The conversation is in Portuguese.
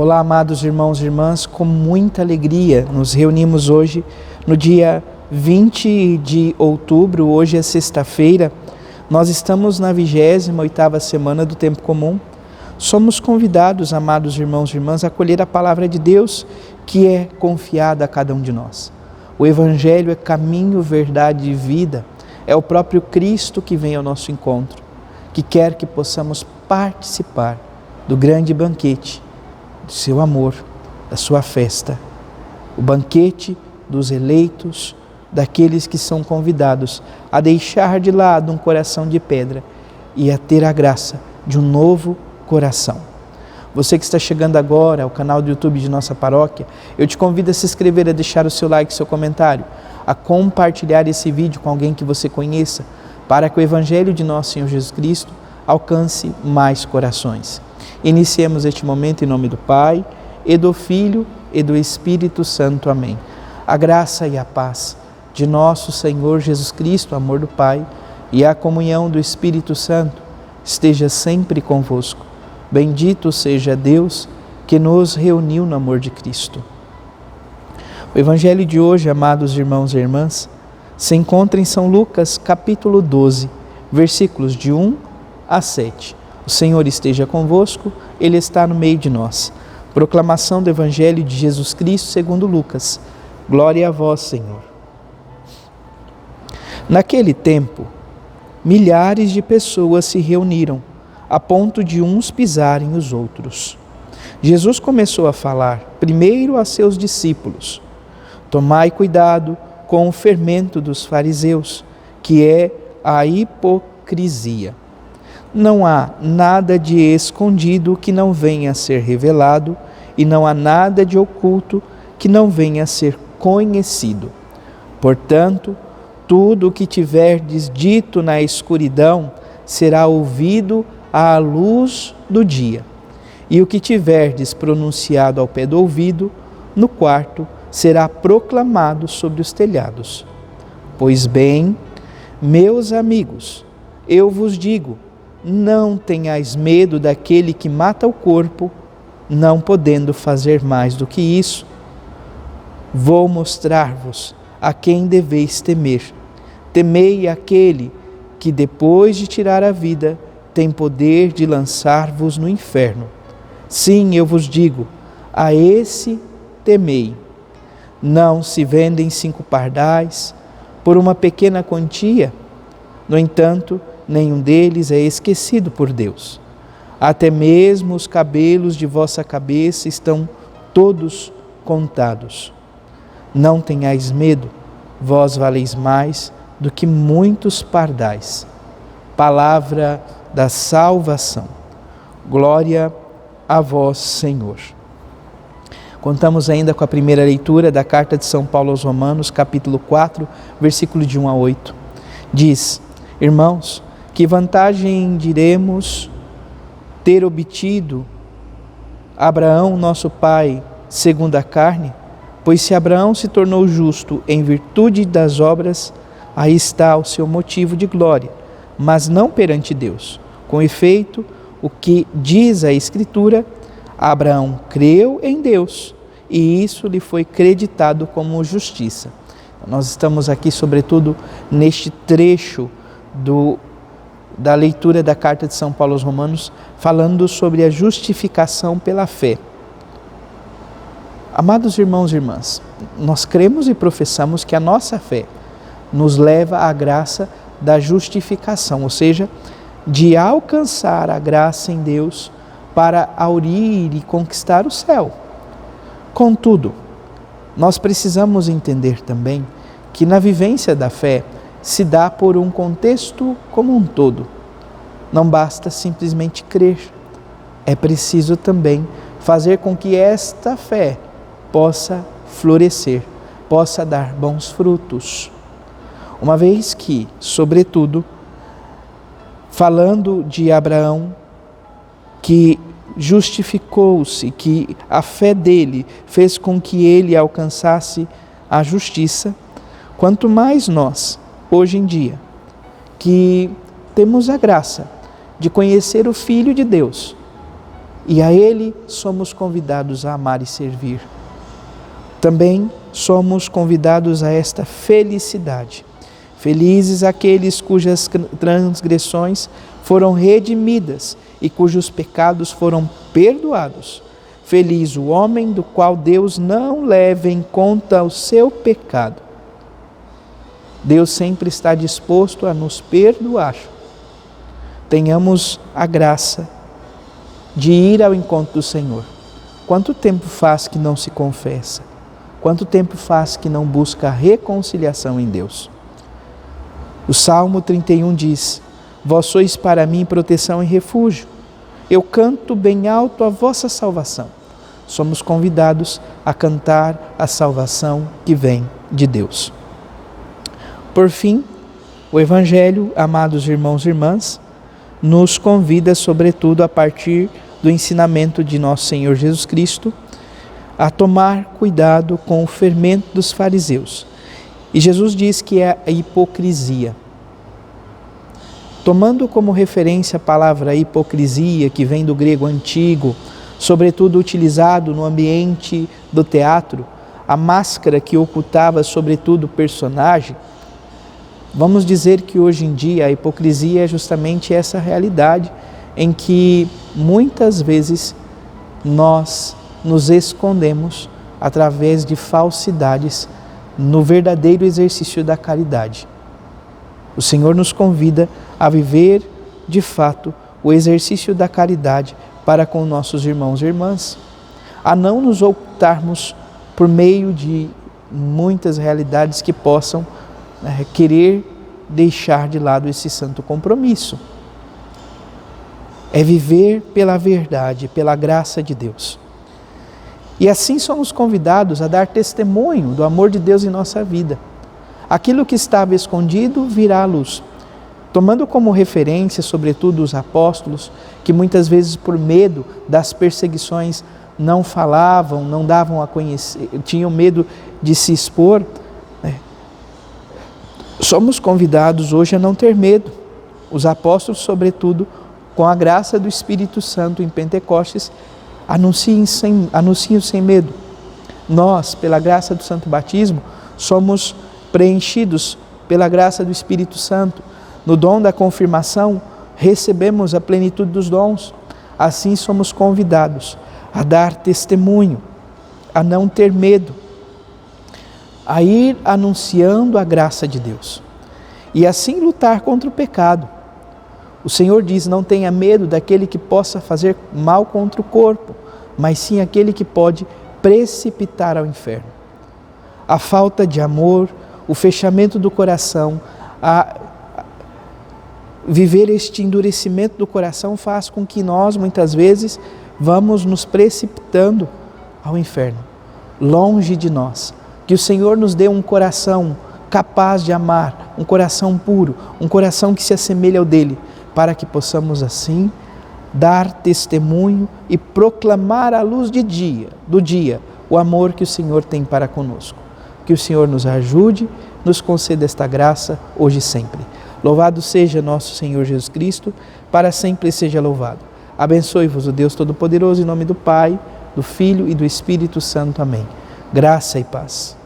Olá, amados irmãos e irmãs, com muita alegria nos reunimos hoje no dia 20 de outubro, hoje é sexta-feira, nós estamos na 28ª semana do Tempo Comum. Somos convidados, amados irmãos e irmãs, a acolher a palavra de Deus que é confiada a cada um de nós. O Evangelho é caminho, verdade e vida, é o próprio Cristo que vem ao nosso encontro, que quer que possamos participar do grande banquete do seu amor, da sua festa, o banquete dos eleitos, daqueles que são convidados a deixar de lado um coração de pedra e a ter a graça de um novo coração. Você que está chegando agora ao canal do YouTube de nossa paróquia, eu te convido a se inscrever, a deixar o seu like, seu comentário, a compartilhar esse vídeo com alguém que você conheça, para que o Evangelho de nosso Senhor Jesus Cristo alcance mais corações. Iniciemos este momento em nome do Pai, e do Filho, e do Espírito Santo. Amém. A graça e a paz de nosso Senhor Jesus Cristo, o amor do Pai, e a comunhão do Espírito Santo esteja sempre convosco. Bendito seja Deus que nos reuniu no amor de Cristo. O Evangelho de hoje, amados irmãos e irmãs, se encontra em São Lucas, capítulo 12, versículos de 1 a 7. O Senhor esteja convosco, Ele está no meio de nós. Proclamação do Evangelho de Jesus Cristo segundo Lucas. Glória a vós, Senhor. Naquele tempo, milhares de pessoas se reuniram, a ponto de uns pisarem os outros. Jesus começou a falar primeiro a seus discípulos: tomai cuidado com o fermento dos fariseus, que é a hipocrisia. Não há nada de escondido que não venha a ser revelado, e não há nada de oculto que não venha a ser conhecido. Portanto, tudo o que tiverdes dito na escuridão será ouvido à luz do dia, e o que tiverdes pronunciado ao pé do ouvido, no quarto, será proclamado sobre os telhados. Pois bem, meus amigos, eu vos digo, não tenhais medo daquele que mata o corpo, não podendo fazer mais do que isso. Vou mostrar-vos a quem deveis temer. Temei aquele que, depois de tirar a vida, tem poder de lançar-vos no inferno. Sim, eu vos digo, a esse temei. Não se vendem 5 pardais por uma pequena quantia? No entanto, nenhum deles é esquecido por Deus. Até mesmo os cabelos de vossa cabeça estão todos contados. Não tenhais medo, vós valeis mais do que muitos pardais. Palavra da salvação. Glória a vós, Senhor. Contamos ainda com a primeira leitura da carta de São Paulo aos Romanos, capítulo 4, versículo de 1 a 8. Diz: irmãos, que vantagem diremos ter obtido Abraão, nosso pai, segundo a carne? Pois se Abraão se tornou justo em virtude das obras, aí está o seu motivo de glória, mas não perante Deus. Com efeito, o que diz a Escritura, Abraão creu em Deus, e isso lhe foi creditado como justiça. Nós estamos aqui, sobretudo, neste trecho da leitura da carta de São Paulo aos Romanos, falando sobre a justificação pela fé. Amados irmãos e irmãs, nós cremos e professamos que a nossa fé nos leva à graça da justificação, ou seja, de alcançar a graça em Deus para aurir e conquistar o céu. Contudo, nós precisamos entender também que na vivência da fé se dá por um contexto como um todo. Não basta simplesmente crer, é preciso também fazer com que esta fé possa florescer, possa dar bons frutos. Uma vez que, sobretudo, falando de Abraão, que justificou-se, que a fé dele fez com que ele alcançasse a justiça, quanto mais nós, hoje em dia, que temos a graça de conhecer o Filho de Deus, e a Ele somos convidados a amar e servir. Também somos convidados a esta felicidade. Felizes aqueles cujas transgressões foram redimidas e cujos pecados foram perdoados. Feliz o homem do qual Deus não leva em conta o seu pecado. Deus sempre está disposto a nos perdoar. Tenhamos a graça de ir ao encontro do Senhor. Quanto tempo faz que não se confessa? Quanto tempo faz que não busca a reconciliação em Deus? O Salmo 31 diz: Vós sois para mim proteção e refúgio. Eu canto bem alto a vossa salvação. Somos convidados a cantar a salvação que vem de Deus. Por fim, o Evangelho, amados irmãos e irmãs, nos convida, sobretudo a partir do ensinamento de nosso Senhor Jesus Cristo, a tomar cuidado com o fermento dos fariseus. E Jesus diz que é a hipocrisia. Tomando como referência a palavra hipocrisia, que vem do grego antigo, sobretudo utilizado no ambiente do teatro, a máscara que ocultava sobretudo o personagem, vamos dizer que hoje em dia a hipocrisia é justamente essa realidade em que muitas vezes nós nos escondemos através de falsidades no verdadeiro exercício da caridade. O Senhor nos convida a viver, de fato, o exercício da caridade para com nossos irmãos e irmãs, a não nos ocultarmos por meio de muitas realidades que possam querer deixar de lado esse santo compromisso. É viver pela verdade, pela graça de Deus. E assim somos convidados a dar testemunho do amor de Deus em nossa vida. Aquilo que estava escondido virá à luz. Tomando como referência, sobretudo, os apóstolos, que muitas vezes por medo das perseguições não falavam, não davam a conhecer, tinham medo de se expor, somos convidados hoje a não ter medo. Os apóstolos, sobretudo, com a graça do Espírito Santo em Pentecostes, anunciam sem medo. Nós, pela graça do Santo Batismo, somos preenchidos pela graça do Espírito Santo. No dom da confirmação, recebemos a plenitude dos dons. Assim somos convidados a dar testemunho, a não ter medo, a ir anunciando a graça de Deus e assim lutar contra o pecado. O Senhor diz: não tenha medo daquele que possa fazer mal contra o corpo, mas sim aquele que pode precipitar ao inferno. A falta de amor, o fechamento do coração, viver este endurecimento do coração faz com que nós, muitas vezes, vamos nos precipitando ao inferno, longe de nós. Que o Senhor nos dê um coração capaz de amar, um coração puro, um coração que se assemelhe ao dele, para que possamos assim dar testemunho e proclamar à luz do dia o amor que o Senhor tem para conosco. Que o Senhor nos ajude, nos conceda esta graça hoje e sempre. Louvado seja nosso Senhor Jesus Cristo, para sempre seja louvado. Abençoe-vos o Deus Todo-Poderoso, em nome do Pai, do Filho e do Espírito Santo. Amém. Graça e paz.